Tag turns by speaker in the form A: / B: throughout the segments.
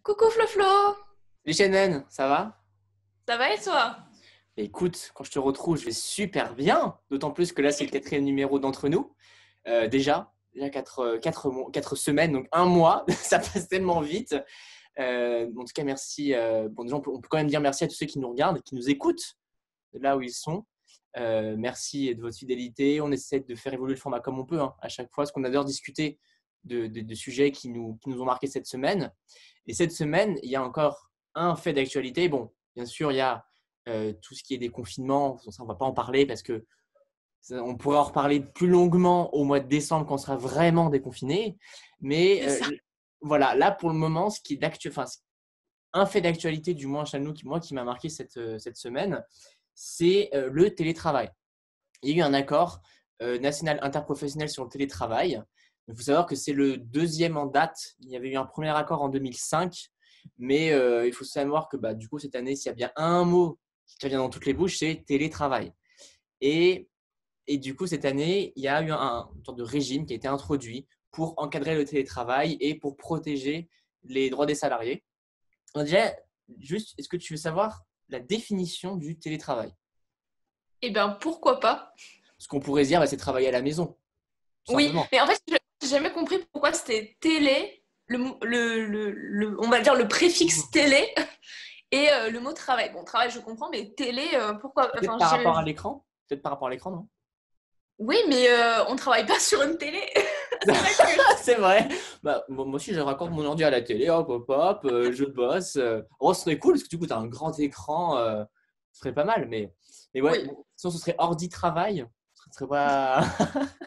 A: Coucou Flo,
B: Les Shannon, ça va?
A: ça va et toi?
B: Écoute, quand je te retrouve, je vais super bien. D'autant plus que là, c'est le quatrième numéro d'entre nous. Déjà 4 semaines, donc un mois, ça passe tellement vite. En tout cas, merci. Bon, déjà, on peut quand même dire merci à tous ceux qui nous regardent, qui nous écoutent de là où ils sont. Merci de votre fidélité. On essaie de faire évoluer le format comme on peut, hein, à chaque fois, parce qu'on adore discuter de sujets qui nous ont marqué cette semaine. Et cette semaine, il y a encore un fait d'actualité. Bon, bien sûr, il y a tout ce qui est des confinements. Ça, on ne va pas en parler parce que on pourrait en reparler plus longuement au mois de décembre quand on sera vraiment déconfiné. Mais
A: C'est ça.
B: voilà, là pour le moment, ce qui est enfin, un fait d'actualité, du moins chez nous, qui m'a marqué cette semaine, c'est le télétravail. Il y a eu un accord national interprofessionnel sur le télétravail. Il faut savoir que c'est le deuxième en date. Il y avait eu un premier accord en 2005, mais il faut savoir que du coup, cette année, s'il y a bien un mot qui revient dans toutes les bouches, c'est télétravail. Et, et du coup, cette année, il y a eu une sorte de régime qui a été introduit pour encadrer le télétravail et pour protéger les droits des salariés. Donc déjà, juste, est-ce que tu veux savoir la définition du télétravail?
A: Eh bien, pourquoi pas?
B: Ce qu'on pourrait se dire, c'est travailler à la maison, tout
A: Oui,
B: simplement.
A: mais en fait, j'ai jamais compris pourquoi c'était télé, on va dire le préfixe télé et le mot travail. Bon, travail, je comprends, mais télé, pourquoi?
B: Peut-être
A: Enfin,
B: par rapport à l'écran? Peut-être par rapport à l'écran, non?
A: oui, mais on travaille pas sur une télé. C'est ça que
B: C'est vrai. Moi aussi, je raccorde mon ordi à la télé, hop, hop, hop, je bosse. Oh, ce serait cool parce que du coup, tu as un grand écran, ce serait pas mal. Mais ouais,
A: Oui.
B: bon, sinon, ce serait ordi-travail. Ce serait pas.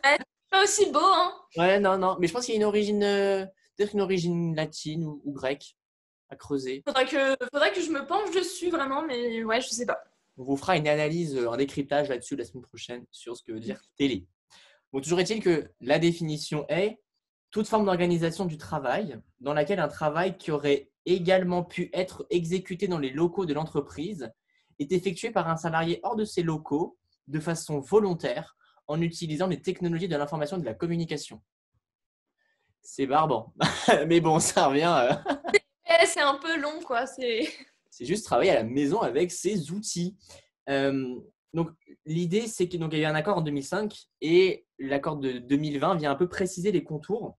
A: Ouais, c'est pas aussi beau, hein.
B: Ouais, non, non. Mais je pense qu'il y a une origine, peut-être une origine latine ou grecque à creuser.
A: Faudrait que je me penche dessus vraiment, mais ouais, je sais pas.
B: On vous fera une analyse, un décryptage là-dessus la semaine prochaine sur ce que veut dire télé. Bon, toujours est-il que la définition est toute forme d'organisation du travail dans laquelle un travail qui aurait également pu être exécuté dans les locaux de l'entreprise est effectué par un salarié hors de ces locaux de façon volontaire en utilisant les technologies de l'information et de la communication. C'est barbant. Mais bon, ça revient.
A: C'est un peu long, quoi. C'est.
B: C'est juste travailler à la maison avec ses outils. Euh, donc, l'idée, c'est qu'il y a eu un accord en 2005 et l'accord de 2020 vient un peu préciser les contours,
A: En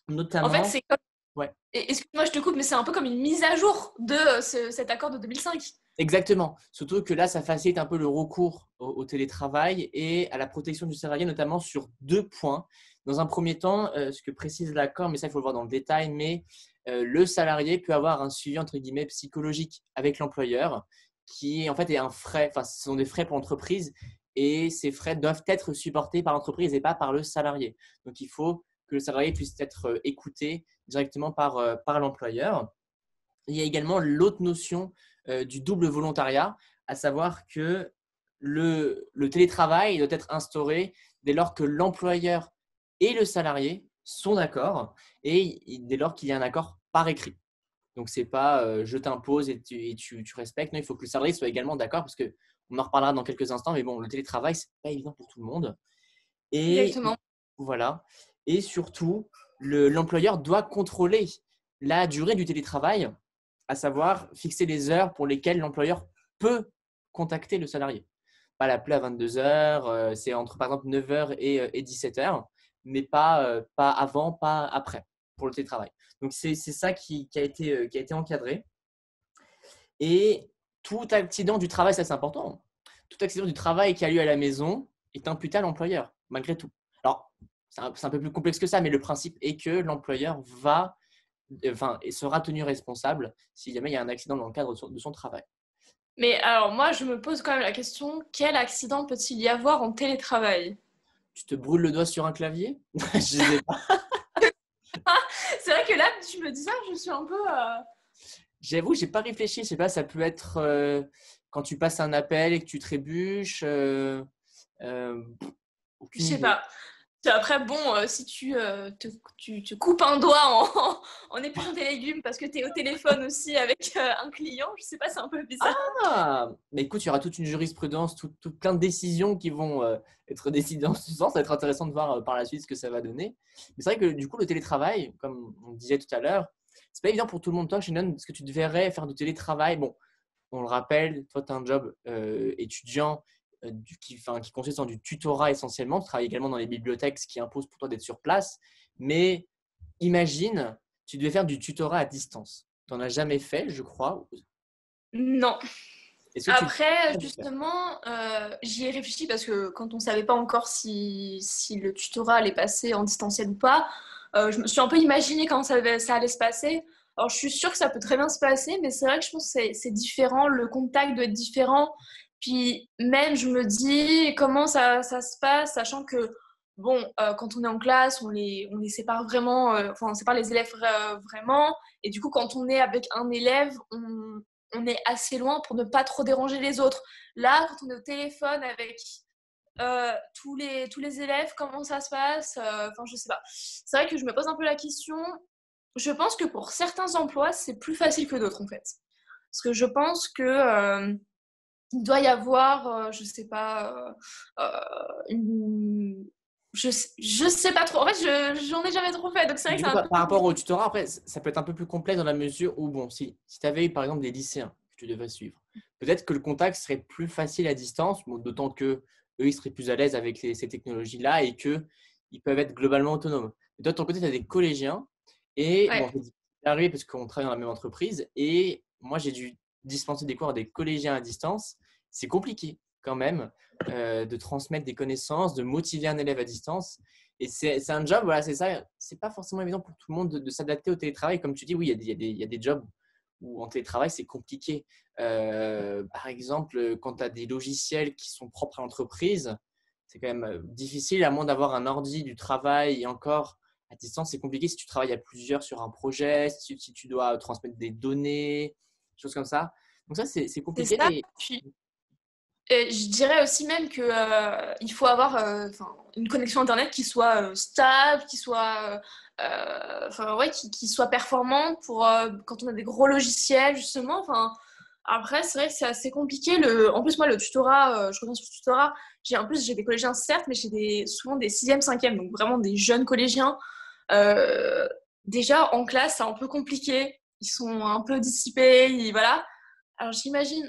A: fait,
B: notamment.
A: c'est comme.
B: Ouais,
A: Excuse-moi, je te coupe, mais c'est un peu comme une mise à jour de cet accord de 2005.
B: exactement. Surtout que là, ça facilite un peu le recours au télétravail et à la protection du salarié, notamment sur deux points. Dans un premier temps, ce que précise l'accord, mais ça, il faut le voir dans le détail, mais le salarié peut avoir un suivi, entre guillemets, psychologique avec l'employeur, qui en fait est un frais, enfin, ce sont des frais pour l'entreprise, et ces frais doivent être supportés par l'entreprise et pas par le salarié. Donc, il faut que le salarié puisse être écouté directement par l'employeur. Il y a également l'autre notion du double volontariat, à savoir que le télétravail doit être instauré dès lors que l'employeur et le salarié sont d'accord et dès lors qu'il y a un accord par écrit. Donc, ce n'est pas je t'impose et tu respectes. Non, il faut que le salarié soit également d'accord parce qu'on en reparlera dans quelques instants. Mais bon, le télétravail, ce n'est pas évident pour tout le monde. Et
A: Exactement.
B: voilà. Et surtout, l'employeur doit contrôler la durée du télétravail, à savoir fixer les heures pour lesquelles l'employeur peut contacter le salarié. Pas l'appeler à 22 heures, c'est entre par exemple 9 heures et 17 heures, mais pas avant, pas après pour le télétravail. Donc c'est ça qui a été encadré. Et tout accident du travail, ça c'est important, tout accident du travail qui a lieu à la maison est imputé à l'employeur, malgré tout. Alors, c'est un peu plus complexe que ça, mais le principe est que l'employeur sera tenu responsable si jamais il y a un accident dans le cadre de son travail.
A: Mais alors, moi, je me pose quand même la question, quel accident peut-il y avoir en télétravail?
B: Tu te brûles le doigt sur un clavier? Je sais pas.
A: C'est vrai que là, tu me dis ça, je suis un peu.
B: J'avoue, j'ai pas réfléchi. Je sais pas, ça peut être quand tu passes un appel et que tu trébuches. Euh,
A: Je
B: aucune
A: sais
B: idée.
A: pas. Après, bon, si tu coupes un doigt en épluchant tes légumes parce que tu es au téléphone aussi avec un client, je sais pas, c'est un peu bizarre.
B: Ah, mais écoute, il y aura toute une jurisprudence, plein de décisions qui vont être décidées dans ce sens. Ça va être intéressant de voir par la suite ce que ça va donner. Mais c'est vrai que du coup, le télétravail, comme on disait tout à l'heure, c'est pas évident pour tout le monde. Toi, Shannon, est-ce que tu devrais faire du télétravail? Bon, on le rappelle, toi, tu as un job étudiant qui consiste en du tutorat essentiellement. Tu travailles également dans les bibliothèques, ce qui impose pour toi d'être sur place. Mais imagine, tu devais faire du tutorat à distance. Tu n'en as jamais fait, je crois.
A: Non.
B: Est-ce que tu
A: Après,
B: devrais le faire?
A: justement, j'y ai réfléchi parce que quand on ne savait pas encore si le tutorat allait passer en distanciel ou pas, je me suis un peu imaginé comment ça allait se passer. Alors, je suis sûre que ça peut très bien se passer, mais c'est vrai que je pense que c'est différent, le contact doit être différent. Puis même, je me dis comment ça se passe, sachant que, bon, quand on est en classe, on les sépare vraiment, enfin, on sépare les élèves vraiment. Et du coup, quand on est avec un élève, on est assez loin pour ne pas trop déranger les autres. Là, quand on est au téléphone avec tous les élèves, comment ça se passe? Enfin, je sais pas. C'est vrai que je me pose un peu la question. Je pense que pour certains emplois, c'est plus facile que d'autres, en fait. Parce que je pense que il doit y avoir, je sais pas, une... je sais pas trop. En fait, j'en ai jamais trop fait, donc c'est vrai que
B: Du
A: c'est
B: coup,
A: un
B: par
A: peu
B: rapport
A: compliqué.
B: au tutorat, après, ça peut être un peu plus complexe dans la mesure où, bon, si tu avais eu par exemple des lycéens que tu devais suivre, peut-être que le contact serait plus facile à distance, bon, d'autant que eux, ils seraient plus à l'aise avec ces technologies-là et qu'ils peuvent être globalement autonomes. Mais toi, de ton côté, tu as des collégiens et bon,
A: Ouais.
B: c'est arrivé parce qu'on travaille dans la même entreprise et moi, j'ai dû dispenser des cours à des collégiens à distance. C'est compliqué quand même de transmettre des connaissances, de motiver un élève à distance. Et c'est un job, voilà, c'est ça. C'est pas forcément évident pour tout le monde de s'adapter au télétravail. Comme tu dis, oui, il y a des jobs où en télétravail, c'est compliqué. Par exemple, quand tu as des logiciels qui sont propres à l'entreprise, c'est quand même difficile, à moins d'avoir un ordi du travail. Et encore, à distance, c'est compliqué si tu travailles à plusieurs sur un projet, si tu dois transmettre des données, des choses comme ça. Donc ça, c'est
A: C'est
B: compliqué.
A: ça. Puis, je dirais aussi même que il faut avoir une connexion internet qui soit stable, qui soit enfin ouais, qui soit performante pour quand on a des gros logiciels justement. Enfin après c'est vrai que c'est assez compliqué. En plus moi le tutorat, je reviens sur le tutorat. J'ai des collégiens certes, mais souvent des sixième, cinquième, donc vraiment des jeunes collégiens. Euh, Déjà en classe c'est un peu compliqué. Ils sont un peu dissipés, voilà. Alors j'imagine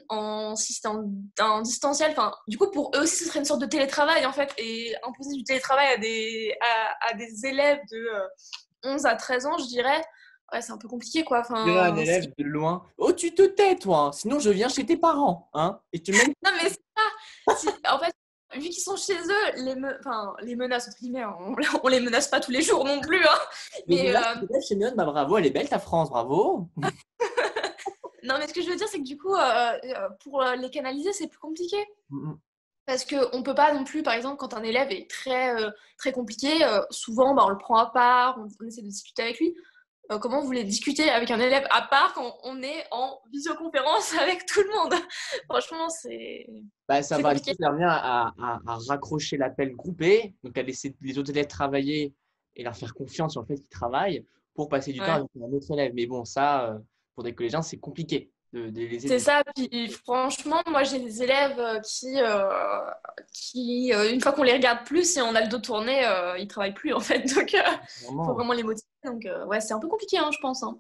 A: si c'était en distanciel, enfin, du coup pour eux aussi ce serait une sorte de télétravail en fait, et imposer du télétravail à des élèves de 11 à 13 ans, je dirais, ouais, c'est un peu compliqué quoi.
B: Dirais à un
A: Enfin,
B: élève de loin, oh, tu te tais, toi, hein, sinon je viens chez tes parents. Hein, et tu mènes.
A: non mais c'est ça, en fait, vu qu'ils sont chez eux, les menaces, entre guillemets, on les menace pas tous les jours non plus, hein,
B: Les
A: mais
B: menaces, peut-être chez Mion, bah bravo, elle est belle ta France, bravo.
A: non mais ce que je veux dire c'est que du coup, pour les canaliser c'est plus compliqué.
B: Mhm.
A: Parce qu'on ne peut pas non plus, par exemple, quand un élève est très compliqué, souvent bah, on le prend à part, on essaie de discuter avec lui. Comment vous voulez discuter avec un élève à part quand on est en visioconférence avec tout le monde? Franchement,
B: Bah, ça
A: c'est
B: va du coup
A: compliqué.
B: servir à raccrocher l'appel groupé, donc à laisser les autres élèves travailler et leur faire confiance sur le fait qu'ils travaillent pour passer du temps
A: Ouais.
B: avec un autre élève. Mais bon, ça, pour des collégiens, c'est compliqué de les laisser
A: C'est
B: du.
A: ça, puis franchement, moi j'ai des élèves qui une fois qu'on les regarde plus et on a le dos tourné, ils travaillent plus en fait. Donc il faut
B: Vraiment.
A: vraiment les motiver. Donc ouais, c'est un peu compliqué, hein, je pense, hein.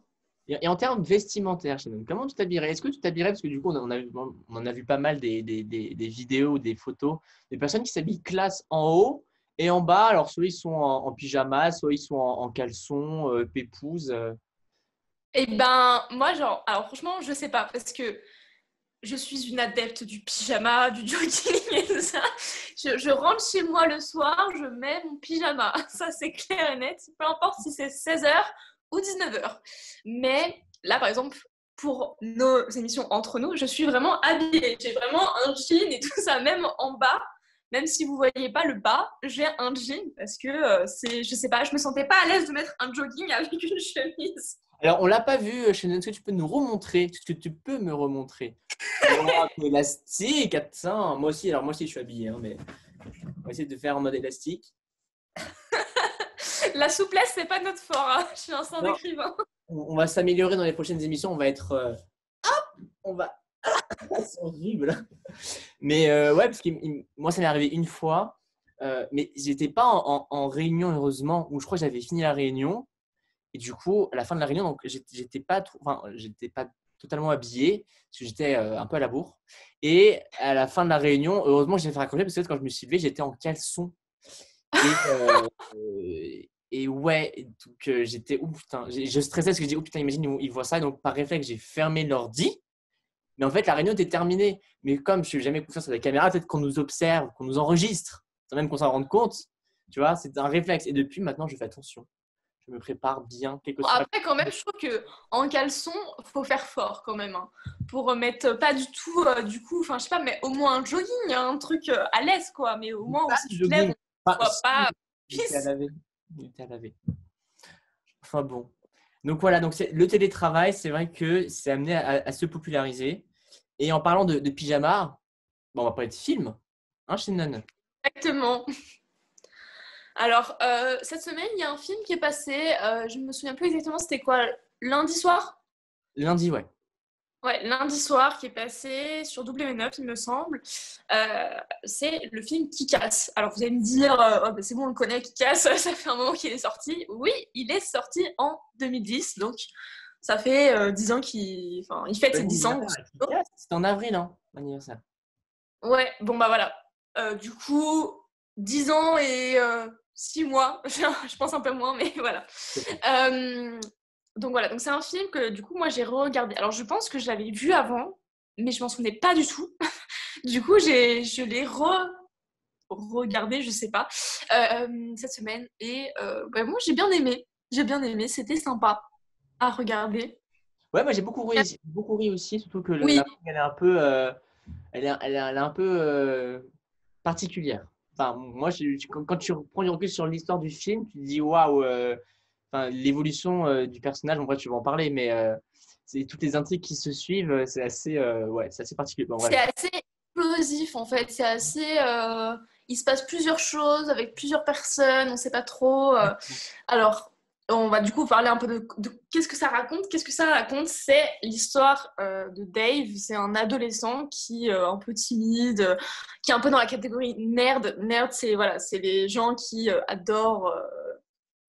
B: Et en termes vestimentaires, Shannon, comment tu t'habillerais? Est-ce que tu t'habillerais, parce que du coup, on en a vu pas mal des vidéos, des photos, des personnes qui s'habillent classe en haut et en bas. Alors, soit ils sont en pyjama, soit ils sont en caleçon, pépouze.
A: Et ben, moi, genre, alors franchement, je sais pas, parce que je suis une adepte du pyjama, du jogging et tout ça. Je rentre chez moi le soir, je mets mon pyjama. Ça, c'est clair et net. Peu importe si c'est 16 h ou 19 h. Mais là, par exemple, pour nos émissions entre nous, je suis vraiment habillée. J'ai vraiment un jean et tout ça, même en bas. Même si vous voyez pas le bas, j'ai un jean parce que je sais pas, je me sentais pas à l'aise de mettre un jogging avec une chemise.
B: Alors, on l'a pas vu, Shannon. Est-ce que tu peux nous remontrer? Est-ce que tu peux me remontrer? Oh, c'est élastique, attends. Moi aussi, je suis habillé, hein, mais on va essayer de faire en mode élastique.
A: La souplesse, c'est pas notre fort, hein. Je suis un sang
B: Non,
A: d'écrivain.
B: on va s'améliorer dans les prochaines émissions. On va être. On va. C'est horrible. Mais ouais, parce que moi, ça m'est arrivé une fois. Mais j'étais pas en réunion, heureusement, où je crois que j'avais fini la réunion. Et du coup, à la fin de la réunion, donc, j'étais pas totalement habillé parce que j'étais un peu à la bourre. Et à la fin de la réunion, heureusement, j'ai fait raccrocher parce que quand je me suis levé, j'étais en caleçon. Et ouais, donc j'étais, oh putain, je stressais parce que je dis, oh putain, imagine, ils voient ça. Donc par réflexe, j'ai fermé l'ordi. Mais en fait, la réunion était terminée. Mais comme je n'ai jamais confiance à la caméra, peut-être qu'on nous observe, qu'on nous enregistre, sans même qu'on s'en rende compte. Tu vois, c'est un réflexe. Et depuis, maintenant, je fais attention. Je me prépare bien, quel que soit.
A: Après, quand même, je trouve qu'en caleçon, faut faire fort quand même. Hein, pour mettre pas du tout, du coup, enfin, je sais pas, mais au moins un jogging, un truc à l'aise, quoi. Mais au moins,
B: Pas
A: si
B: de
A: tu te lèves,
B: jogging.
A: on
B: Enfin,
A: voit
B: si,
A: pas.
B: il était à laver. Il était à laver. Enfin bon. Donc voilà, donc le télétravail, c'est vrai que c'est amené à se populariser. Et en parlant de pyjama, bon, on va parler de film, hein, Shannon?
A: Exactement. Alors, cette semaine, il y a un film qui est passé. Je ne me souviens plus exactement, c'était quoi? Lundi soir?
B: Lundi, ouais.
A: Ouais, lundi soir qui est passé sur W9, il me semble. C'est le film Kick-Ass. Alors vous allez me dire, oh, bah, c'est bon, on le connaît, Kick-Ass, ça fait un moment qu'il est sorti. Oui, il est sorti en 2010, donc ça fait 10 ans il fête
B: Bon
A: ses 10 ans.
B: anniversaire à Kika, c'était en avril, hein, l'anniversaire.
A: Ouais, bon bah voilà. Du coup, 10 ans et 6 mois, je pense un peu moins, mais voilà. Euh, donc voilà, donc c'est un film que du coup moi j'ai regardé. Alors je pense que je l'avais vu avant, mais je m'en souvenais pas du tout. Du coup je l'ai regardé, je sais pas, cette semaine et bah, moi j'ai bien aimé. J'ai bien aimé, c'était sympa à regarder.
B: Ouais, moi j'ai beaucoup ri aussi, surtout que
A: Oui,
B: la langue, elle est un peu, elle est un peu particulière. Enfin, moi, quand tu prends du recul sur l'histoire du film, tu te dis waouh, enfin, l'évolution du personnage, en vrai, tu vas en parler, mais c'est toutes les intrigues qui se suivent, c'est assez, ouais, c'est assez particulier. Bon,
A: c'est
B: bref.
A: assez explosif en fait, c'est assez il se passe plusieurs choses avec plusieurs personnes, on sait pas trop. Alors, on va du coup parler un peu de qu'est-ce que ça raconte. Qu'est-ce que ça raconte? C'est l'histoire de Dave. C'est un adolescent qui est un peu timide, qui est un peu dans la catégorie nerd. Nerd, c'est voilà, c'est les gens qui adorent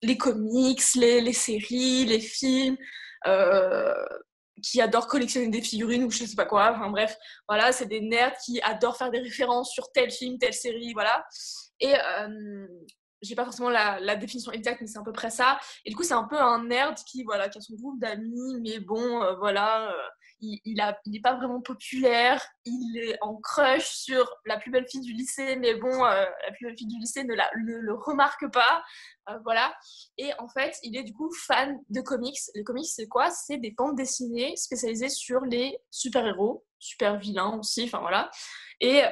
A: les comics, les séries, les films, euh, qui adorent collectionner des figurines ou je sais pas quoi. Enfin bref, voilà, c'est des nerds qui adorent faire des références sur tel film, telle série, voilà. Et j'ai pas forcément la définition exacte, mais c'est à peu près ça. Et du coup, c'est un peu un nerd voilà, qui a son groupe d'amis, mais bon, voilà, il est pas vraiment populaire. Il est en crush sur la plus belle fille du lycée, mais bon, la plus belle fille du lycée ne le remarque pas. Voilà. Et en fait, il est du coup fan de comics. Les comics, c'est quoi? C'est des bandes dessinées spécialisées sur les super-héros, super-vilains aussi, enfin voilà. Et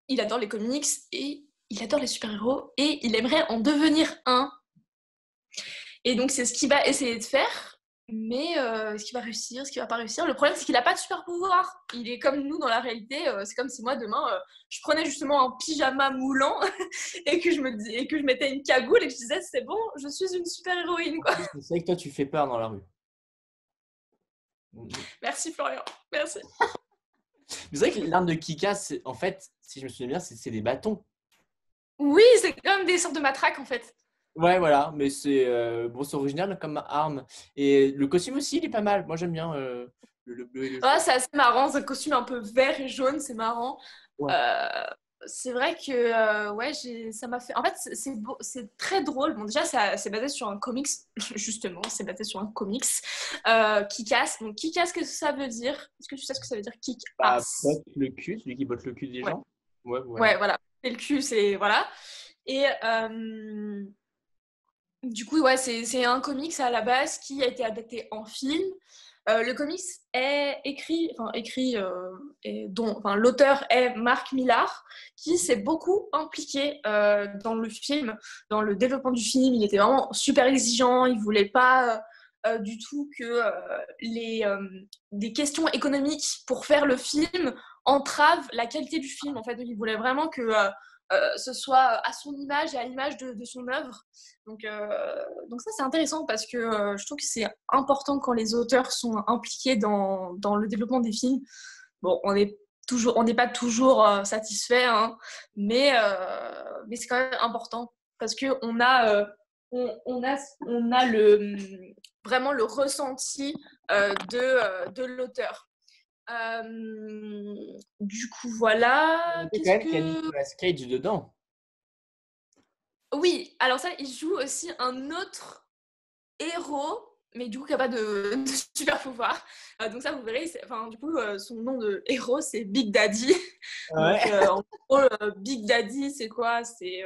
A: il adore les comics et il adore les super-héros et il aimerait en devenir un. Et donc, c'est ce qu'il va essayer de faire. Mais est-ce qu'il va réussir? Est-ce qu'il va pas réussir? Le problème, c'est qu'il n'a pas de super pouvoir. Il est comme nous dans la réalité. C'est comme si moi, demain, je prenais justement un pyjama moulant et que je mettais une cagoule et que je disais, c'est bon, je suis une super-héroïne,
B: En
A: quoi.
B: plus, c'est vrai que toi, tu fais peur dans la rue.
A: Merci, Florian. Merci.
B: C'est vrai que l'arme de Kika, en fait, si je me souviens bien, c'est des bâtons.
A: Oui, c'est comme des sortes de matraques, en fait.
B: Ouais, voilà, mais c'est bon, c'est original comme arme. Et le costume aussi, il est pas mal. Moi, j'aime bien le bleu et le
A: Ouais,
B: jaune.
A: c'est assez marrant, ce costume un peu vert et jaune, c'est marrant.
B: Ouais.
A: Euh, c'est vrai que ouais, ça m'a fait. En fait, c'est très drôle. Bon, déjà, c'est basé sur un comics, justement, c'est basé sur un comics qui casse. Donc, qui casse, qu'est-ce que ça veut dire? Est-ce que tu sais ce que ça veut dire kick
B: Bah,
A: ass?
B: botte le cul, celui qui botte le cul des
A: Ouais,
B: gens. Ouais, voilà.
A: ouais, voilà. C'est le cul, c'est. Voilà. Et du coup, ouais, c'est un comics à la base qui a été adapté en film. Le comics est écrit enfin, l'auteur est Mark Millar, qui s'est beaucoup impliqué dans le film, dans le développement du film. Il était vraiment super exigeant. Il voulait pas du tout que des questions économiques pour faire le film entravent la qualité du film. En fait, il voulait vraiment que ce soit à son image et à l'image de son œuvre. Donc ça, c'est intéressant parce que je trouve que c'est important quand les auteurs sont impliqués dans le développement des films. Bon, on n'est pas toujours satisfait, hein, mais c'est quand même important parce que on a vraiment le ressenti de l'auteur. Du coup, voilà.
B: C'est quand même qu'il y a Nicolas Cage dedans.
A: Oui, alors ça, il joue aussi un autre héros, mais du coup, qui n'a pas de super pouvoir. Donc ça, vous verrez, du coup, son nom de héros, c'est Big Daddy.
B: Ouais.
A: Donc, en gros, Big Daddy, c'est quoi? C'est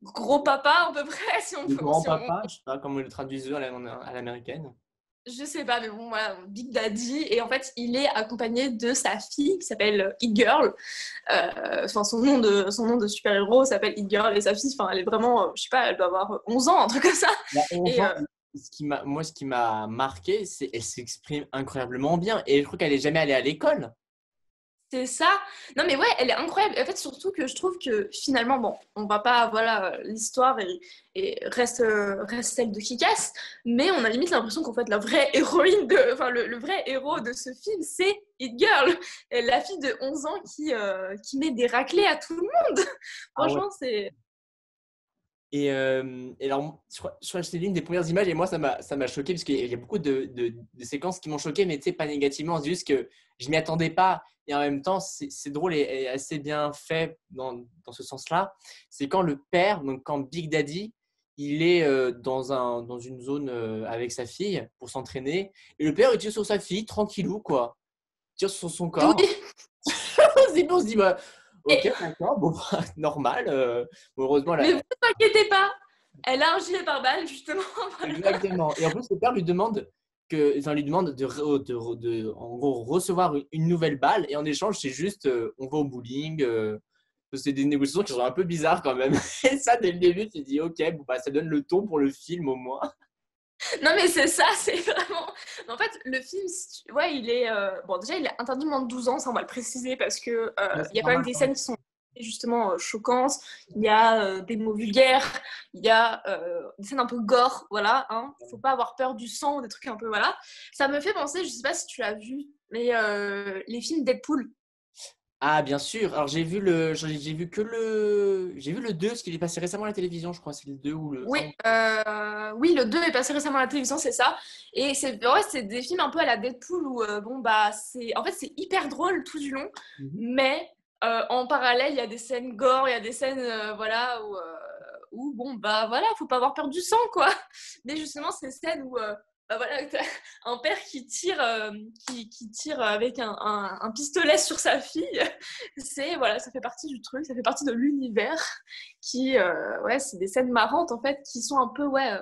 A: gros papa, à peu près, si on
B: Le
A: peut.
B: grand-papa, je sais pas comment ils le traduisent à l'américaine.
A: Je sais pas, mais bon, voilà, Big Daddy. Et en fait, il est accompagné de sa fille qui s'appelle It-Girl. Son nom de super-héros s'appelle It-Girl. Et sa fille, elle est vraiment, je sais pas, elle doit avoir 11 ans, un truc comme ça.
B: Il y a 11
A: Et
B: ans, ce qui m'a marqué, c'est qu'elle s'exprime incroyablement bien. Et je crois qu'elle n'est jamais allée à l'école.
A: c'est ça. Non, mais ouais, elle est incroyable. En fait, surtout que je trouve que finalement, bon, on va pas, voilà, l'histoire reste celle de Kick-Ass, mais on a limite l'impression qu'en fait, la vraie héroïne, le vrai héros de ce film, c'est It-Girl, la fille de 11 ans qui met des raclées à tout le monde.
B: Ah ouais.
A: Franchement, c'est.
B: Et alors, je crois que c'est l'une des premières images et moi, ça m'a choqué parce qu'il y a beaucoup de séquences qui m'ont choqué, mais tu sais, pas négativement. C'est juste que je m'y attendais pas. Et en même temps, c'est drôle et assez bien fait dans ce sens-là. C'est quand le père, donc quand Big Daddy, il est dans une zone avec sa fille pour s'entraîner. Et le père, il tire sur sa fille, tranquillou, quoi. Il tire sur son corps.
A: Oui,
B: On se dit, bah, ok,
A: et-
B: d'accord, bon, bah, normal. Heureusement,
A: mais vous ne inquiétez pas, elle a un gilet pare-balles, justement. Voilà.
B: exactement. Et en plus, le père lui demande lui demande en gros, recevoir une nouvelle balle. Et en échange, c'est juste, on va au bowling. C'est des négociations qui sont un peu bizarres quand même. Et ça, dès le début, tu te dis, ok, bon, bah, ça donne le ton pour le film au moins.
A: Non, mais c'est ça, c'est vraiment. En fait, le film, ouais, il est. Bon, déjà, il est interdit moins de 12 ans, ça, on va le préciser, parce que
B: Ouais, c'est
A: il y a quand même
B: normal.
A: des scènes qui sont justement choquantes. Il y a des mots vulgaires, il y a des scènes un peu gore, voilà. Hein. Faut pas avoir peur du sang, des trucs un peu, voilà. Ça me fait penser, je sais pas si tu l'as vu, mais les films Deadpool.
B: Ah, bien sûr. Alors, j'ai vu le 2 parce qu'il est passé récemment à la télévision, je crois. C'est le 2 ou le
A: Oui,
B: 1.
A: oui, le 2 est passé récemment à la télévision, c'est ça. Et c'est des films un peu à la Deadpool où, bon, bah, en fait, c'est hyper drôle tout du long, mais en parallèle, il y a des scènes gore, il y a des scènes, voilà, où, bon, bah, voilà, faut pas avoir peur du sang, quoi. Mais justement, ces scènes où, bah, voilà, t'as un père qui tire avec un pistolet sur sa fille, voilà, ça fait partie du truc, ça fait partie de l'univers ouais, c'est des scènes marrantes en fait qui sont un peu, ouais,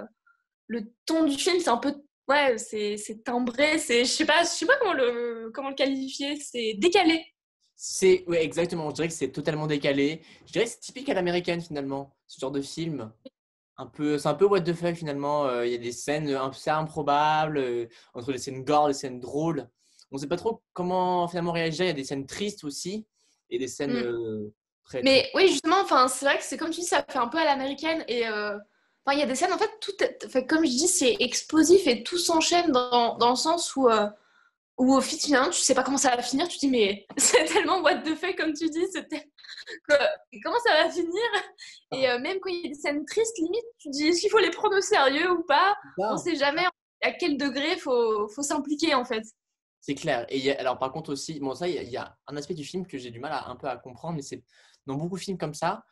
A: le ton du film, c'est un peu, ouais, c'est timbré, je sais pas comment le qualifier, c'est décalé.
B: Ouais, exactement. Je dirais que c'est totalement décalé. Je dirais que c'est typique à l'américaine finalement, ce genre de film. C'est un peu what the fuck finalement. Il y a des scènes assez improbables, entre les scènes gore, les scènes drôles. On ne sait pas trop comment finalement réagir. Il y a des scènes tristes aussi et des scènes
A: Mm.
B: très très.
A: Mais oui, justement, enfin, c'est vrai que c'est comme tu dis, ça fait un peu à l'américaine et enfin, il y a des scènes en fait, enfin, comme je dis, c'est explosif et tout s'enchaîne dans le sens où au final, tu sais pas comment ça va finir, tu te dis mais c'est tellement what the fuck comme tu dis, comment ça va finir? Et même quand il y a des scènes tristes, limite, tu te dis est-ce qu'il faut les prendre au sérieux ou pas? On
B: Ah,
A: sait jamais à quel degré faut s'impliquer en fait.
B: c'est clair. Alors par contre aussi, bon ça, il y a un aspect du film que j'ai du mal un peu à comprendre, mais c'est dans beaucoup de films comme ça,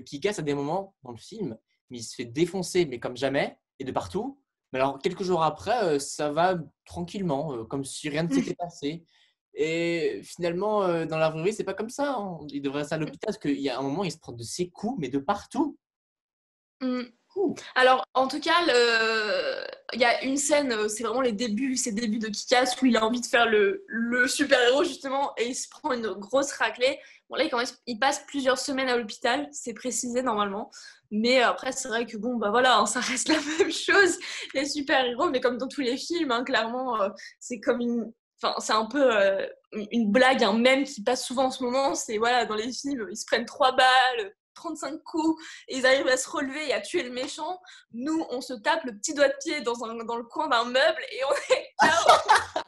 B: qui casse à des moments dans le film, mais il se fait défoncer, mais comme jamais, et de partout. Mais alors quelques jours après, ça va tranquillement, comme si rien ne s'était passé. Et finalement, dans la vraie vie, c'est pas comme ça, hein. Il devrait rester à l'hôpital parce qu'il y a un moment, il se prend de ses coups, mais de partout.
A: Mm.
B: Ouh.
A: Alors, en tout cas, il y a une scène, c'est vraiment ces débuts de Kick-Ass où il a envie de faire le super-héros justement et il se prend une grosse raclée. Bon, là, il passe plusieurs semaines à l'hôpital, c'est précisé normalement. Mais après, c'est vrai que bon, bah voilà, hein, ça reste la même chose, les super-héros, mais comme dans tous les films, hein, clairement, c'est comme enfin, c'est un peu une blague, un mème qui passe souvent en ce moment. C'est voilà, dans les films, ils se prennent 3 balles, 35 coups, et ils arrivent à se relever et à tuer le méchant. Nous, on se tape le petit doigt de pied dans le coin d'un meuble et on est là.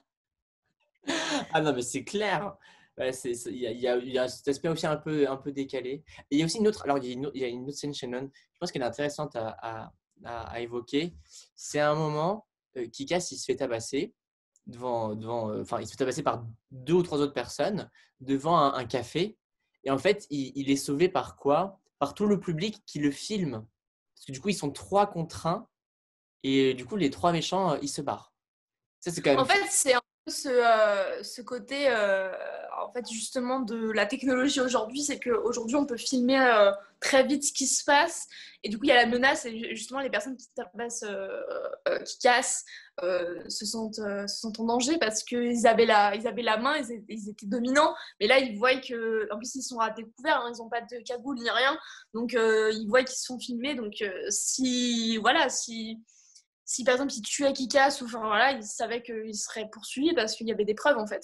B: Ah non, mais c'est clair. Ouais, il y a cet aspect aussi un peu décalé. Et il y a aussi une autre, alors il y a une autre scène Shannon, je pense qu'elle est intéressante à évoquer. C'est un moment, Kick-Ass, il se fait tabasser il se fait tabasser par 2 ou 3 autres personnes devant un café. Et en fait, il est sauvé par quoi? Par tout le public qui le filme. Parce que du coup, ils sont 3 contre 1. Et du coup, les 3 méchants, ils se barrent. Ça, c'est quand même
A: En fait, c'est un peu ce côté, en fait, justement, de la technologie aujourd'hui, c'est qu'aujourd'hui, on peut filmer très vite ce qui se passe. Et du coup, il y a la menace, et justement, les personnes qui tabassent, qui cassent, se sentent en danger parce qu'ils avaient ils avaient la main, ils étaient dominants. Mais là, ils voient que, en plus, ils sont à découvert, hein, ils n'ont pas de cagoule ni rien. Donc, ils voient qu'ils sont filmés. Donc, si par exemple il tuait Kikas ou enfin voilà, il savait qu'il serait poursuivi parce qu'il y avait des preuves en fait.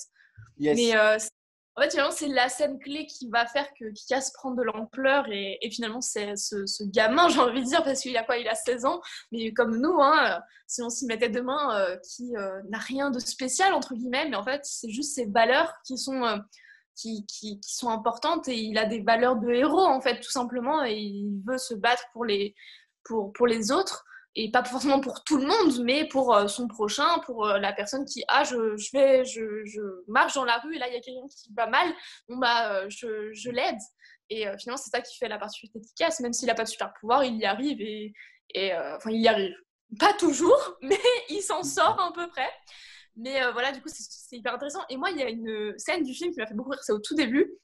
B: yes.
A: Mais en fait finalement c'est la scène clé qui va faire que Kikas prend de l'ampleur et finalement c'est ce gamin, j'ai envie de dire, parce qu'il a quoi, il a 16 ans, mais comme nous, hein, si on s'y mettait demain, qui n'a rien de spécial entre guillemets, mais en fait c'est juste ses valeurs qui sont qui sont importantes, et il a des valeurs de héros en fait tout simplement, et il veut se battre pour les autres, et pas forcément pour tout le monde, mais pour son prochain, pour la personne qui, je marche dans la rue et là il y a quelqu'un qui va mal, bon bah je l'aide. Et finalement c'est ça qui fait la particularité efficace, même s'il a pas de super pouvoir, il y arrive, enfin il y arrive. Pas toujours, mais il s'en sort à peu près. Mais voilà, du coup c'est hyper intéressant. Et moi il y a une scène du film qui m'a fait beaucoup rire, c'est au tout début,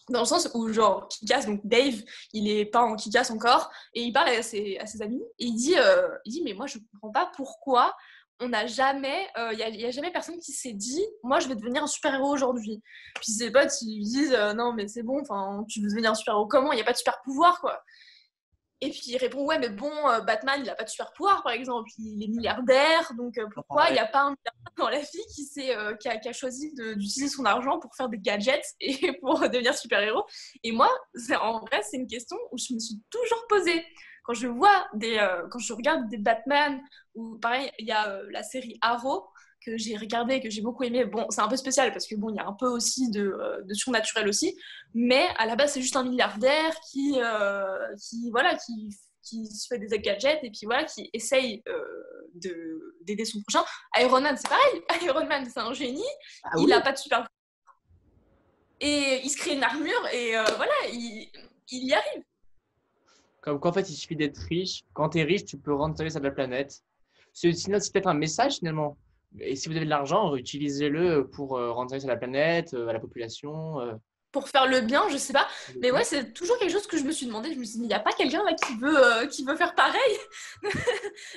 A: dans le sens où genre Kick-Ass, donc Dave, il est pas en Kick-Ass encore, et il parle à ses amis, et il dit mais moi je comprends pas pourquoi on n'a jamais, y a jamais personne qui s'est dit moi je vais devenir un super-héros aujourd'hui. Puis ses potes ils lui disent non mais c'est bon, enfin tu veux devenir un super-héros comment, il y a pas de super-pouvoir quoi. Et puis il répond ouais mais bon Batman il a pas de super pouvoir par exemple, il est milliardaire, donc pourquoi il n'y a pas un milliardaire dans la vie qui a choisi d'utiliser son argent pour faire des gadgets et pour devenir super héros. Et moi en vrai c'est une question où je me suis toujours posée quand je vois quand je regarde des Batman, ou pareil il y a la série Arrow que j'ai regardé, que j'ai beaucoup aimé. Bon, c'est un peu spécial parce que bon, il y a un peu aussi de surnaturel aussi, mais à la base, c'est juste un milliardaire voilà, qui se fait des gadgets et puis voilà, qui essaye d'aider son prochain. Iron Man, c'est pareil. Iron Man, c'est un génie.
B: Ah
A: Il
B: oui.
A: n'a pas de super. Et il se crée une armure et voilà, il y arrive.
B: Comme quoi, en fait, il suffit d'être riche. Quand tu es riche, tu peux rendre service à la planète. Sinon, c'est peut-être un message finalement. Et si vous avez de l'argent, utilisez-le pour rendre service à la planète, à la population.
A: Pour faire le bien, je sais pas. Mais ouais, c'est toujours quelque chose que je me suis demandé. Je me suis dit, il n'y a pas quelqu'un là qui veut faire pareil.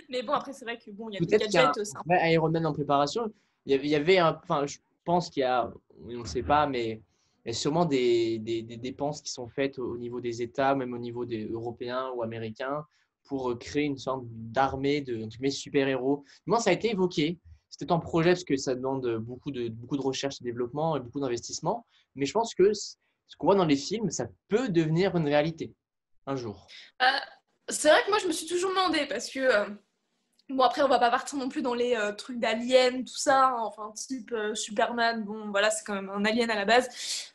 A: Mais bon, après, c'est vrai que bon, il y a des
B: Peut-être qu'il y a
A: gadgets.
B: un vrai Iron Man en préparation. Il y avait enfin, je pense qu'il y a, on ne sait pas, mais il y a sûrement des dépenses qui sont faites au niveau des États, même au niveau des Européens ou Américains, pour créer une sorte d'armée de entre guillemets, super-héros. Moi, ça a été évoqué. C'était en projet parce que ça demande beaucoup de recherche et développement et beaucoup d'investissement. Mais je pense que ce qu'on voit dans les films, ça peut devenir une réalité un jour.
A: Euh, c'est vrai que moi, je me suis toujours demandé parce que bon, après, on va pas partir non plus dans les trucs d'aliens, tout ça, hein, enfin, type Superman, bon, voilà, c'est quand même un alien à la base.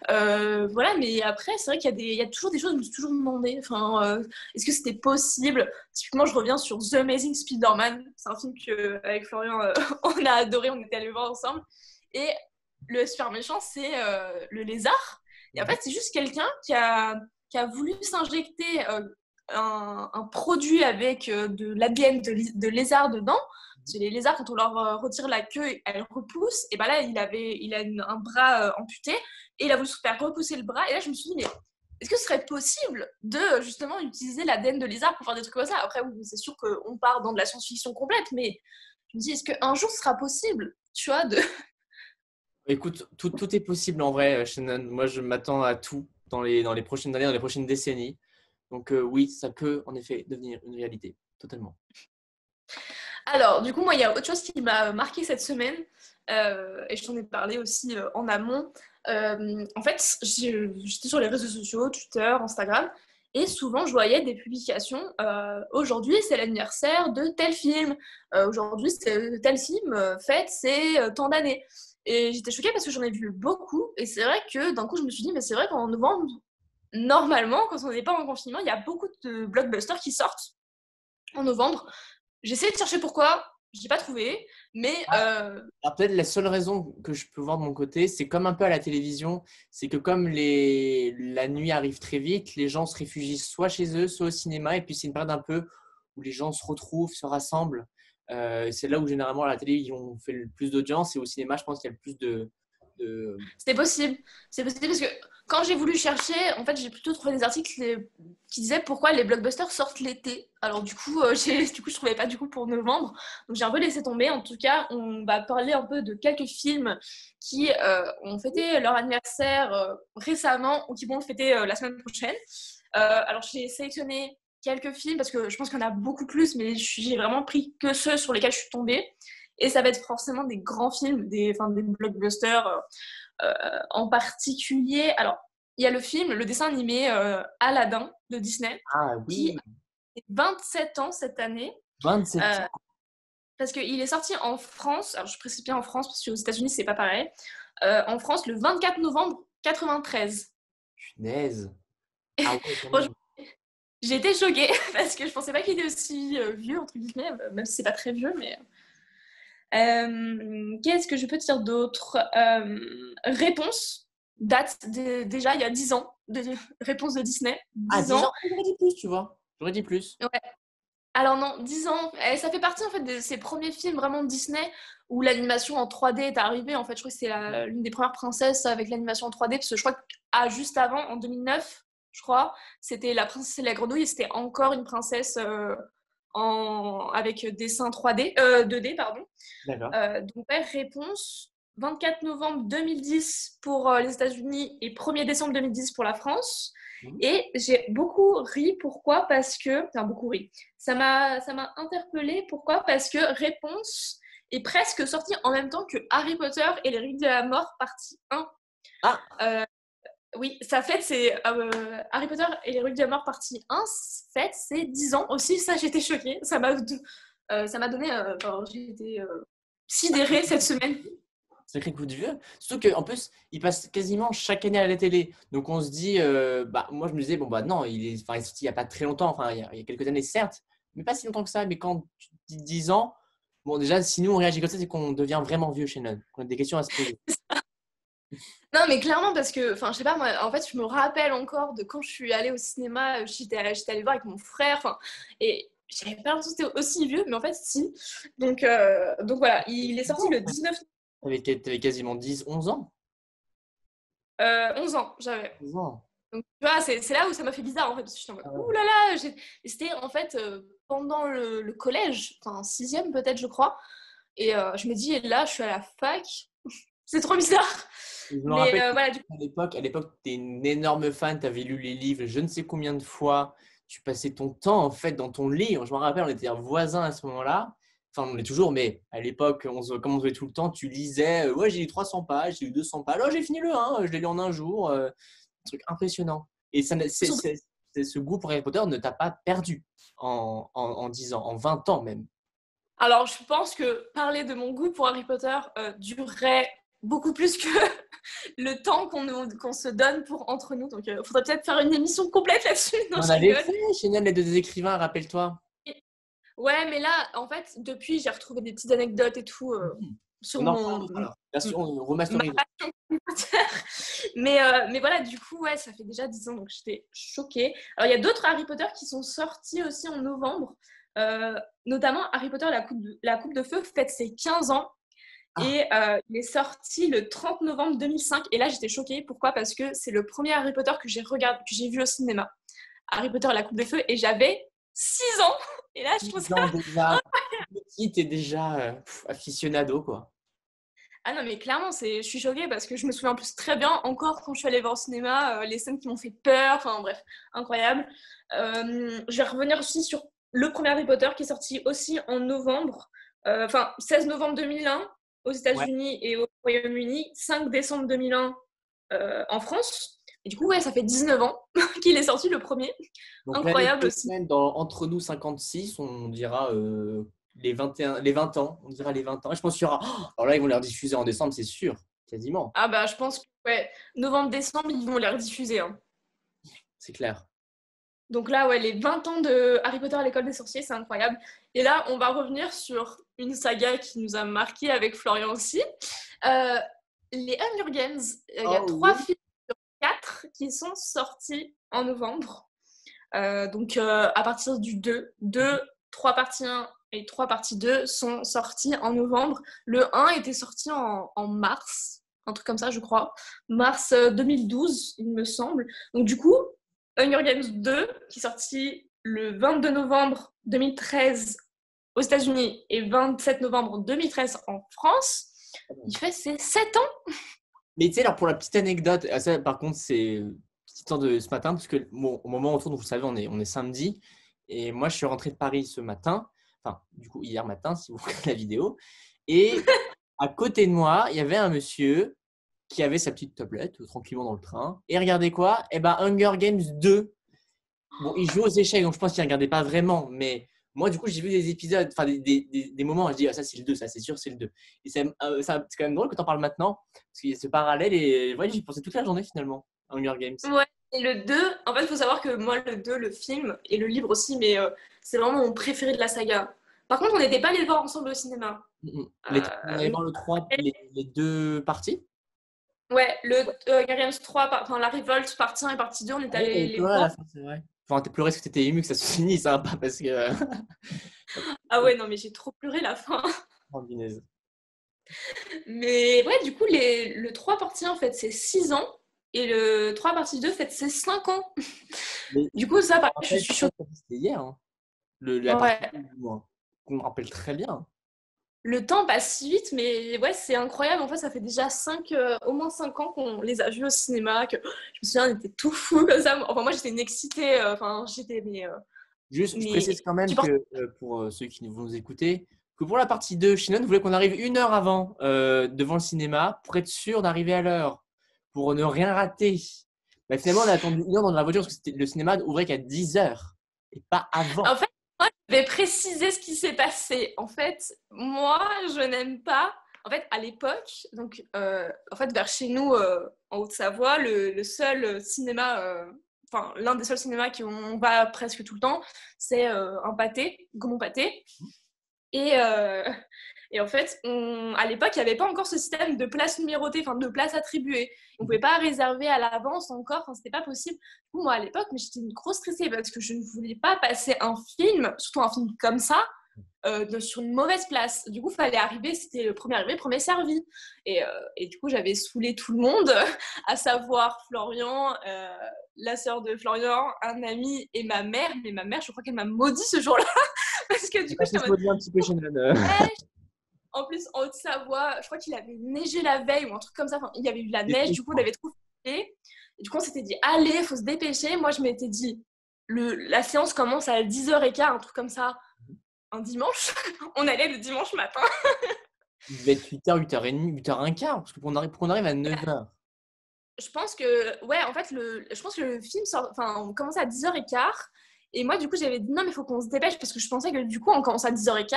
A: Voilà, mais après, c'est vrai il y a toujours des choses que je me suis toujours demandé. Enfin, est-ce que c'était possible? Typiquement, je reviens sur The Amazing Spider-Man. C'est un film que, avec Florian, on a adoré, on était allés voir ensemble. Et le super méchant, c'est le lézard. Et en fait, c'est juste quelqu'un qui a voulu s'injecter un produit avec de l'ADN de lézard dedans. Parce que les lézards, quand on leur retire la queue, elles repoussent. Et ben là, il a un bras amputé et il a voulu se faire repousser le bras. Et là, je me suis dit, mais est-ce que ce serait possible de justement utiliser l'ADN de lézard pour faire des trucs comme ça? Après, oui, c'est sûr qu'on part dans de la science-fiction complète, mais je me dis, est-ce qu'un jour ce sera possible, tu vois, de...
B: Écoute, tout est possible en vrai, Shannon. Moi, je m'attends à tout dans les prochaines années, dans les prochaines décennies. Donc oui, ça peut en effet devenir une réalité, totalement.
A: Alors, du coup, moi, il y a autre chose qui m'a marqué cette semaine, et je t'en ai parlé aussi en amont. En fait, j'étais sur les réseaux sociaux, Twitter, Instagram, et souvent, je voyais des publications. Aujourd'hui, c'est l'anniversaire de tel film. Aujourd'hui, c'est tel film fête, c'est tant d'années. Et j'étais choquée parce que j'en ai vu beaucoup. Et c'est vrai que d'un coup, je me suis dit, mais c'est vrai qu'en novembre, normalement, quand on n'est pas en confinement, il y a beaucoup de blockbusters qui sortent. en novembre. J'ai essayé de chercher pourquoi, je n'ai pas trouvé, mais
B: Alors peut-être la seule raison que je peux voir de mon côté, c'est comme un peu à la télévision, c'est que comme la nuit arrive très vite, les gens se réfugient soit chez eux, soit au cinéma, et puis c'est une période un peu où les gens se retrouvent, se rassemblent. C'est là où généralement à la télé, ils ont fait le plus d'audience, et au cinéma, je pense qu'il y a le plus de...
A: c'était possible. C'est possible parce que quand j'ai voulu chercher, en fait, j'ai plutôt trouvé des articles qui disaient pourquoi les blockbusters sortent l'été. Alors du coup, je trouvais pas du coup pour novembre. Donc j'ai un peu laissé tomber. En tout cas, on va parler un peu de quelques films qui ont fêté leur anniversaire récemment ou qui vont le fêter la semaine prochaine. Alors j'ai sélectionné quelques films parce que je pense qu'il y en a beaucoup plus, mais j'ai vraiment pris que ceux sur lesquels je suis tombée. Et ça va être forcément des grands films, des blockbusters en particulier. Alors, il y a le film, le dessin animé Aladdin de Disney,
B: Ah
A: qui
B: oui,
A: a 27 ans cette année.
B: 27
A: Euh,
B: ans,
A: parce qu'il est sorti en France, alors je précise bien en France parce qu'aux États-Unis c'est pas pareil, en France le 24 novembre 93.
B: punaise. Ah ouais, quand même.
A: Franchement, j'ai été choquée parce que je pensais pas qu'il était aussi vieux, entre guillemets, même si c'est pas très vieux, mais qu'est-ce que je peux te dire d'autre? Réponse date déjà il y a 10 ans. Réponse de Disney,
B: Ah,
A: 10
B: 10
A: ans.
B: ans, j'aurais dit plus, tu vois. J'aurais dit plus.
A: Ouais. Alors non, 10 ans. Ça fait partie en fait de ces premiers films vraiment de Disney où l'animation en 3D est arrivée. En fait, je crois que c'est l'une des premières princesses avec l'animation en 3D parce que je crois juste avant, en 2009, je crois, c'était La Princesse et la Grenouille et c'était encore une princesse avec dessin 3D, 2D, pardon.
B: D'accord.
A: Donc, ouais, réponse 24 novembre 2010 pour les États-Unis et 1er décembre 2010 pour la France.
B: Mhm.
A: Et j'ai beaucoup ri. Pourquoi? Parce que. Enfin, beaucoup ri. Ça m'a interpellée. Pourquoi? Parce que Réponse est presque sortie en même temps que Harry Potter et les Reliques de la Mort, partie 1.
B: Ah,
A: Euh, oui, ça fête, c'est Harry Potter et les Reliques de la Mort, partie 1. Fête, c'est 10 ans aussi. Ça, j'étais choquée. Ça m'a donné. Enfin, j'ai été sidérée cette semaine.
B: sacré coup de vieux. Surtout qu'en plus, il passe quasiment chaque année à la télé. Donc on se dit, bah, moi je me disais, bon, bah non, il est sorti il n'y a pas très longtemps, enfin il y a quelques années certes, mais pas si longtemps que ça. Mais quand tu dis 10 ans, bon, déjà, si nous on réagit comme ça, c'est qu'on devient vraiment vieux chez nous. On a des questions à se poser.
A: Non, mais clairement, parce que, enfin, je sais pas, moi, en fait, je me rappelle encore de quand je suis allée au cinéma, j'étais allée voir avec mon frère, enfin, et j'avais pas l'impression que c'était aussi vieux, mais en fait, si. Donc voilà, il est sorti le 19,
B: T'avais quasiment 10, 11 ans.
A: 11 ans, j'avais.
B: 11 ans.
A: Donc, tu vois, c'est là où ça m'a fait bizarre, en fait, parce que j'étais en mode,
B: Ah
A: ouh
B: ouais.
A: là là, et c'était, en fait, pendant le collège, enfin, sixième peut-être, je crois, et je me dis, et là, je suis à la fac, c'est trop bizarre.
B: Je me
A: Mais
B: rappelle
A: voilà,
B: à l'époque, tu es une énorme fan, tu avais lu les livres je ne sais combien de fois. Tu passais ton temps en fait dans ton lit. Je me rappelle, on était voisins à ce moment-là. Enfin, on est toujours, mais à l'époque, comme on se voyait tout le temps, tu lisais, ouais, j'ai lu 300 pages, j'ai lu 200 pages. Oh, j'ai fini le 1, je l'ai lu en un jour. Un truc impressionnant. Et
A: surtout.
B: ce goût pour Harry Potter ne t'a pas perdu en 10 ans, en 20 ans même.
A: Alors, je pense que parler de mon goût pour Harry Potter durerait beaucoup plus que le temps qu'on se donne pour entre nous. Donc, il faudrait peut-être faire une émission complète là-dessus. Non,
B: On
A: je
B: avait
A: rigole.
B: fait chez Nel, les deux écrivains, rappelle-toi.
A: Ouais, mais là, en fait, depuis, j'ai retrouvé des petites anecdotes et tout sur
B: On en reparle alors. Version
A: ma
B: remasterisée.
A: passion pour Harry Potter. Mais voilà, du coup, ouais, ça fait déjà 10 ans, donc j'étais choquée. Alors, il y a d'autres Harry Potter qui sont sortis aussi en novembre. Notamment Harry Potter, la coupe de feu fête ses 15 ans.
B: Ah,
A: Et il est sorti le 30 novembre 2005. Et là, j'étais choquée. Pourquoi? Parce que c'est le premier Harry Potter que j'ai vu au cinéma. Harry Potter, la coupe de feu. Et j'avais 6 ans. Et là, je trouve
B: 10
A: ça.
B: ans déjà. Petit, t'es déjà aficionado, quoi.
A: Ah non, mais clairement, je suis choquée parce que je me souviens en plus très bien, encore quand je suis allée voir au cinéma, les scènes qui m'ont fait peur. Enfin, bref, incroyable. Je vais revenir aussi sur le premier Harry Potter qui est sorti aussi en novembre. Enfin, 16 novembre 2001 aux
B: Ouais.
A: États-Unis et au Royaume-Uni, 5 décembre 2001 en France. Et du coup, ouais, ça fait 19 ans qu'il est sorti le premier.
B: Donc l'année
A: Incroyable aussi.
B: prochaine, entre nous 56, on dira les 20 ans. On dira les 20 ans. Et je pense qu'il y aura. Oh, alors là, ils vont les rediffuser en décembre, c'est sûr. Quasiment.
A: Ah bah, je pense que ouais, novembre-décembre, ils vont les rediffuser, hein.
B: C'est clair.
A: Donc là, ouais, les 20 ans de Harry Potter à l'école des sorciers, c'est incroyable. Et là, on va revenir sur une saga qui nous a marqué avec Florian aussi. Euh, les Hunger Games, il y a
B: Oh
A: 3
B: oui.
A: films sur 4 qui sont sortis en novembre. Donc à partir du 2, 3 parties 1 et 3 parties 2 sont sortis en novembre. Le 1 était sorti en mars, un truc comme ça, je crois. Mars 2012, il me semble. Donc du coup, Hunger Games 2, qui est sorti le 22 novembre 2013 aux États-Unis et 27 novembre 2013 en France, il fait ses 7 ans.
B: Mais tu sais, alors pour la petite anecdote, ça par contre, c'est petit temps de ce matin, parce que bon, au moment où on tourne, vous savez, on est samedi. Et moi, je suis rentré de Paris ce matin, enfin, du coup, hier matin, si vous regardez la vidéo. Et à côté de moi, il y avait un monsieur qui avait sa petite tablette tranquillement dans le train. Et regardez quoi? Eh ben, Hunger Games 2. Bon, il joue aux échecs, donc je pense qu'il ne regardait pas vraiment. Mais moi, du coup, j'ai vu des épisodes, enfin des moments où je dis, ah, ça c'est le 2, ça c'est sûr, c'est le 2. Et c'est quand même drôle que tu en parles maintenant, parce qu'il y a ce parallèle. Et ouais, j'y pensais toute la journée finalement, à Hunger Games.
A: Ouais. Et le 2, en fait, il faut savoir que moi, le 2, le film et le livre aussi, mais c'est vraiment mon préféré de la saga. Par contre, on n'était pas allés le voir ensemble au cinéma.
B: On allait
A: Donc,
B: voir le 3, les deux parties.
A: ouais, le Hunger Games 3, enfin, la révolte, partie 1 et partie 2, on est
B: Ah oui,
A: allés
B: t'avais
A: les
B: pleuré à
A: voir.
B: la fin, c'est vrai. Enfin, t'as pleuré parce que t'étais ému que ça se finisse, hein, pas parce que.
A: Ah ouais, non, mais j'ai trop pleuré la fin.
B: Oh, punaise.
A: Mais ouais, du coup, le 3 partie 1, en fait, c'est 6 ans. Et le 3 partie 2, fait, c'est 5 ans.
B: Mais
A: Du coup, ça,
B: je me
A: pareil, je
B: rappelle,
A: suis
B: ça,
A: choquée.
B: c'était hier, hein. La partie
A: Ouais.
B: 2, du moins. On me rappelle très bien.
A: Le temps passe si vite, mais ouais, c'est incroyable. En fait, ça fait déjà au moins 5 ans qu'on les a vus au cinéma, que je me souviens, on était tout fous comme ça. Enfin, moi, j'étais une excitée. Enfin, j'étais,
B: Juste, je
A: mais
B: précise quand même
A: tu penses.
B: que pour ceux qui vont nous écouter, que pour la partie 2, Shannon voulait qu'on arrive 1 heure avant devant le cinéma pour être sûr d'arriver à l'heure, pour ne rien rater. Bah, finalement, on a attendu 1 heure dans la voiture parce que le cinéma ouvrait qu'à 10 heures et pas avant.
A: En fait, moi, je vais préciser ce qui s'est passé. En fait, moi, je n'aime pas. En fait, à l'époque, donc, en fait, vers chez nous, en Haute-Savoie, le seul cinéma, enfin, l'un des seuls cinémas qu'on va presque tout le temps, c'est un pâté, Gaumont Pâté. Et, euh, et en fait, à l'époque, il n'y avait pas encore ce système de place numérotée, enfin de place attribuée. On ne pouvait pas réserver à l'avance encore, enfin, c'était pas possible. Du coup, moi, à l'époque, mais j'étais une grosse stressée parce que je ne voulais pas passer un film, surtout un film comme ça, sur une mauvaise place. Du coup, il fallait arriver, c'était le premier arrivé, premier servi. Et du coup, j'avais saoulé tout le monde, à savoir Florian, la sœur de Florian, un ami et ma mère. Mais ma mère, je crois qu'elle m'a maudit ce jour-là parce que
B: On
A: du coup,
B: a
A: j'étais en
B: tous
A: mode
B: maudit un petit peu Shannon.
A: ouais. En plus, en Haute-Savoie, je crois qu'il avait neigé la veille ou un truc comme ça. Enfin, il y avait eu de la
B: C'est
A: neige,
B: triste,
A: du coup, on
B: hein.
A: avait trop fait. Et du coup, on s'était dit, allez, il faut se dépêcher. Moi, je m'étais dit, la séance commence à 10h15, un truc comme ça, un dimanche. On allait le dimanche matin.
B: Il devait être 8h, 8h30, 8h15, parce que pour qu'on arrive à 9h.
A: Je pense que, ouais, en fait, je pense que le film enfin, on commençait à 10h15. Et moi, du coup, j'avais dit, non, mais il faut qu'on se dépêche parce que je pensais que, du coup, on commence à 10h15.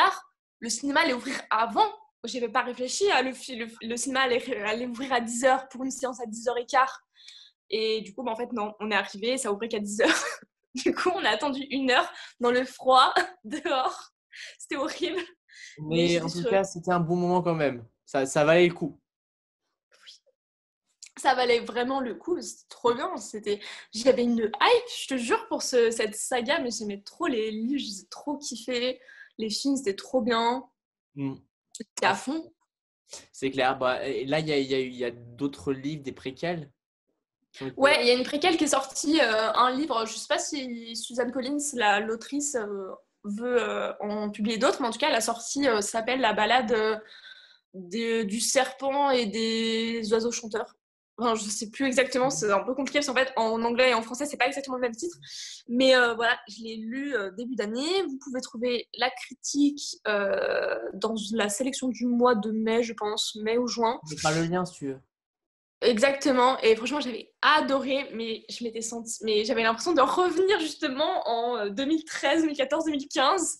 A: Le cinéma allait ouvrir avant. Je n'avais pas réfléchi à le cinéma allait ouvrir à 10h pour une séance à 10h15. Et du coup, bah, en fait, non, on est arrivé, ça ouvrait qu'à 10h. Du coup, on a attendu 1 heure dans le froid, dehors. C'était horrible. Mais
B: Mais
A: j'étais
B: en tout
A: sûre.
B: cas, c'était un bon moment quand même. Ça valait le coup.
A: Ça valait vraiment le coup, c'était trop bien. J'avais une hype, je te jure, pour cette saga, mais j'aimais trop les livres, j'ai trop kiffé. Les films, c'était trop bien.
B: Mm.
A: C'était
B: Ah,
A: à fond.
B: c'est clair. Bah, et là, il y a d'autres livres, des préquels qui ont été.
A: Ouais, il y a une préquelle qui est sortie, un livre, je sais pas si Suzanne Collins, l'autrice, veut en publier d'autres, mais en tout cas, elle a sorti, ça s'appelle La balade du serpent et des oiseaux chanteurs. Enfin, je sais plus exactement, c'est un peu compliqué parce qu'en fait, en anglais et en français, c'est pas exactement le même titre. Mais voilà, je l'ai lu début d'année. Vous pouvez trouver la critique dans la sélection du mois de mai, je pense, mai ou juin.
B: On mettra le lien si tu veux.
A: Exactement. Et franchement, j'avais adoré, mais je m'étais sentie, mais j'avais l'impression de revenir justement en 2013, 2014, 2015.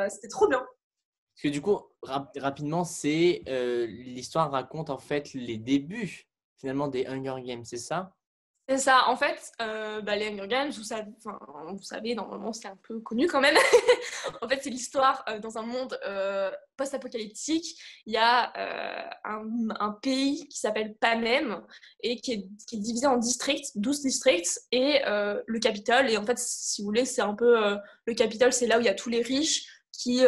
A: C'était trop bien.
B: Parce que du coup, rapidement, c'est l'histoire raconte en fait les débuts finalement des Hunger Games, c'est ça?
A: C'est ça. En fait, les Hunger Games, vous savez, normalement, c'est un peu connu quand même. En fait, c'est l'histoire dans un monde post-apocalyptique. Il y a un pays qui s'appelle Panem et qui est divisé en districts, 12 districts, et le Capitole. Et en fait, si vous voulez, c'est un peu... le Capitole, c'est là où il y a tous les riches et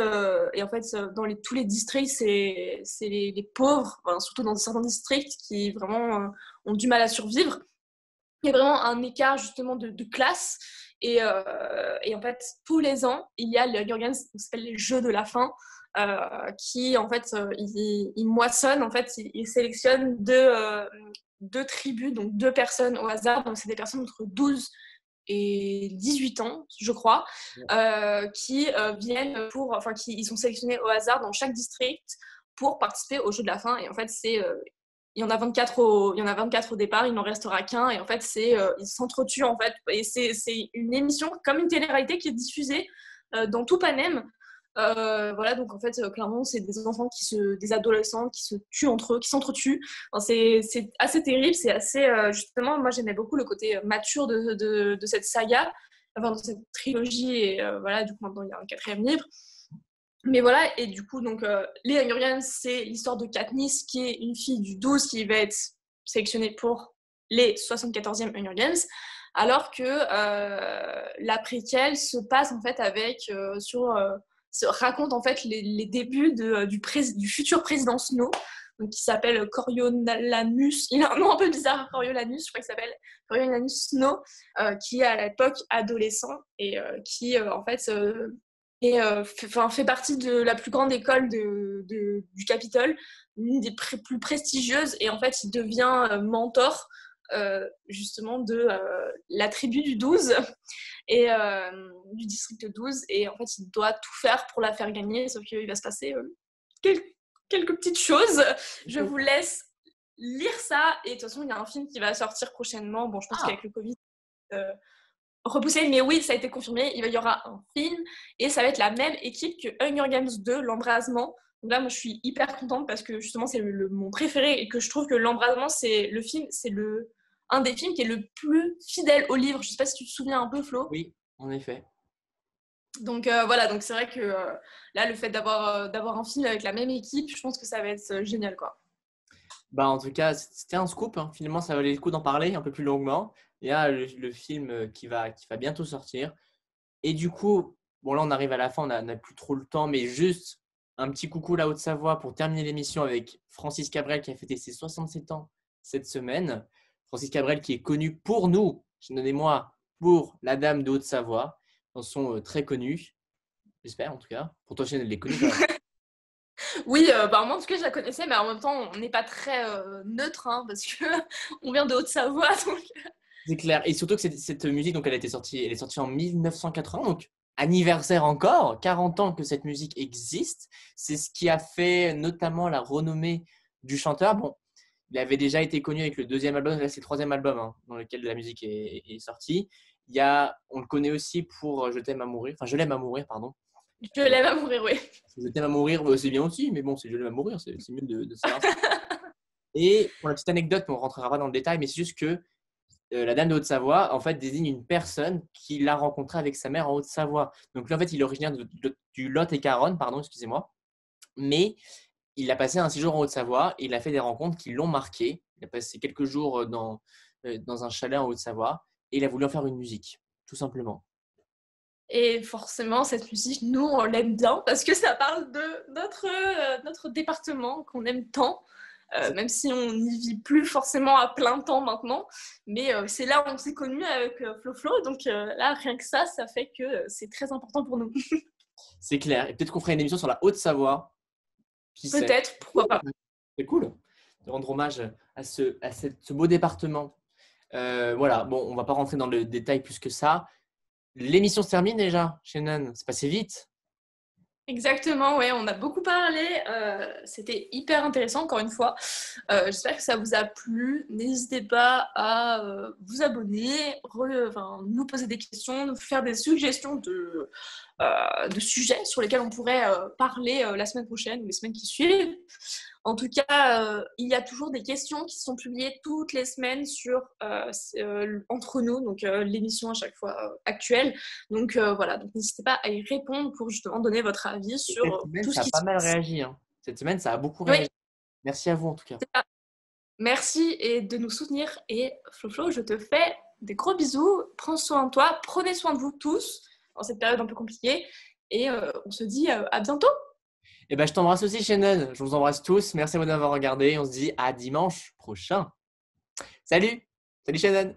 A: en fait, dans tous les districts, c'est les pauvres, enfin, surtout dans certains districts, qui vraiment ont du mal à survivre. Il y a vraiment un écart justement de classe. Et en fait, tous les ans, il y a le Hunger Games, ça s'appelle les Jeux de la faim, qui en fait, ils moissonnent, en fait, ils sélectionnent deux tribus, donc deux personnes au hasard. Donc c'est des personnes entre 12 et 18 ans, je crois, qui viennent ils sont sélectionnés au hasard dans chaque district pour participer aux Jeux de la faim. Et en fait, il y en a 24 au départ, il n'en restera qu'un. Et en fait, ils s'entretuent, en fait. Et c'est une émission comme une télé-réalité qui est diffusée dans tout Panem. Voilà, donc en fait, clairement, c'est des adolescents qui se tuent entre eux, qui s'entretuent. Enfin, c'est assez terrible, c'est assez... justement, moi, j'aimais beaucoup le côté mature de cette saga, enfin, de cette trilogie. Et voilà, du coup, maintenant, il y a un 4e livre. Mais voilà, et du coup, donc, les Hunger Games, c'est l'histoire de Katniss, qui est une fille du 12 qui va être sélectionnée pour les 74e Hunger Games, alors que la préquelle se passe en fait raconte en fait les débuts du futur président Snow, donc, qui s'appelle Coriolanus. Il a un nom un peu bizarre, Coriolanus, je crois qu'il s'appelle Coriolanus Snow, qui est à l'époque adolescent et qui en fait fait partie de la plus grande école du Capitole, une des plus prestigieuses, et en fait il devient mentor justement de la tribu du 12 et du district 12, et en fait il doit tout faire pour la faire gagner, sauf qu'il va se passer quelques petites choses. Je vous laisse lire ça, et de toute façon il y a un film qui va sortir prochainement. Bon, je pense qu'avec le Covid repoussé, mais oui, ça a été confirmé, il y aura un film, et ça va être la même équipe que Hunger Games 2, l'embrasement. Donc là, moi, je suis hyper contente parce que justement, c'est mon préféré, et que je trouve que l'embrasement, c'est un des films qui est le plus fidèle au livre. Je sais pas si tu te souviens un peu, Flo.
B: Oui, en effet.
A: Donc voilà, donc c'est vrai que là, le fait d'avoir un film avec la même équipe, je pense que ça va être génial, quoi.
B: Bah, en tout cas, c'était un scoop, hein. Finalement, ça valait le coup d'en parler un peu plus longuement. Il y a le film qui va bientôt sortir. Et du coup, bon, là, on arrive à la fin, on n'a plus trop le temps, mais juste un petit coucou la Haute-Savoie pour terminer l'émission avec Francis Cabrel qui a fêté ses 67 ans cette semaine. Francis Cabrel qui est connu pour nous, Shannon et moi, pour La Dame de Haute-Savoie, chanson très connue. J'espère, en tout cas. Pour toi, Shannon, elle est connue quand même.
A: Oui, moi en tout cas je la connaissais, mais en même temps on n'est pas très neutre, hein, parce que on vient de Haute-Savoie, donc...
B: C'est clair. Et surtout que cette musique, donc, elle est sortie en 1980, donc anniversaire encore, 40 ans que cette musique existe. C'est ce qui a fait notamment la renommée du chanteur. Bon, il avait déjà été connu avec le 2e album, là c'est le 3e album, hein, dans lequel la musique est sortie. On le connaît aussi pour Je t'aime à mourir, enfin Je l'aime à mourir, pardon.
A: Je l'aime à mourir, oui.
B: Je t'aime à mourir, c'est bien aussi, mais bon, c'est Je l'aime à mourir, c'est mieux de savoir. Et pour la petite anecdote, on ne rentrera pas dans le détail, mais c'est juste que la Dame de Haute-Savoie, en fait, désigne une personne qui l'a rencontrée avec sa mère en Haute-Savoie. Donc, lui, en fait, il est originaire du Lot-et-Garonne, pardon, excusez-moi. Mais il a passé un séjour en Haute-Savoie et il a fait des rencontres qui l'ont marqué. Il a passé quelques jours dans un chalet en Haute-Savoie et il a voulu en faire une musique, tout simplement.
A: Et forcément, cette musique, nous, on l'aime bien parce que ça parle de notre département qu'on aime tant, même si on n'y vit plus forcément à plein temps maintenant. Mais c'est là où on s'est connus avec Flo. Donc là, rien que ça fait que c'est très important pour nous.
B: C'est clair. Et peut-être qu'on ferait une émission sur la Haute-Savoie. Qui sait?
A: Peut-être, pourquoi pas.
B: C'est cool de rendre hommage à ce beau département. Voilà, bon, on ne va pas rentrer dans le détail plus que ça. L'émission se termine déjà, Shannon. C'est passé vite.
A: Exactement, ouais, on a beaucoup parlé. C'était hyper intéressant, encore une fois. J'espère que ça vous a plu. N'hésitez pas à vous abonner, nous poser des questions, nous faire des suggestions de sujets sur lesquels on pourrait parler la semaine prochaine ou les semaines qui suivent. En tout cas, il y a toujours des questions qui sont publiées toutes les semaines entre nous, donc l'émission à chaque fois actuelle. Donc voilà, donc n'hésitez pas à y répondre pour justement donner votre avis
B: Et
A: sur
B: cette semaine,
A: tout ce
B: ça a
A: qui
B: pas
A: se
B: mal
A: passe.
B: réagi, hein. Cette semaine, ça a beaucoup
A: Oui,
B: réagi. Merci à vous en tout cas.
A: merci et de nous soutenir. Et Flo, je te fais des gros bisous. Prends soin de toi, prenez soin de vous tous dans cette période un peu compliquée. Et on se dit à bientôt.
B: Et ben, je t'embrasse aussi, Shannon. Je vous embrasse tous. Merci à vous d'avoir regardé. On se dit à dimanche prochain. Salut! Salut, Shannon!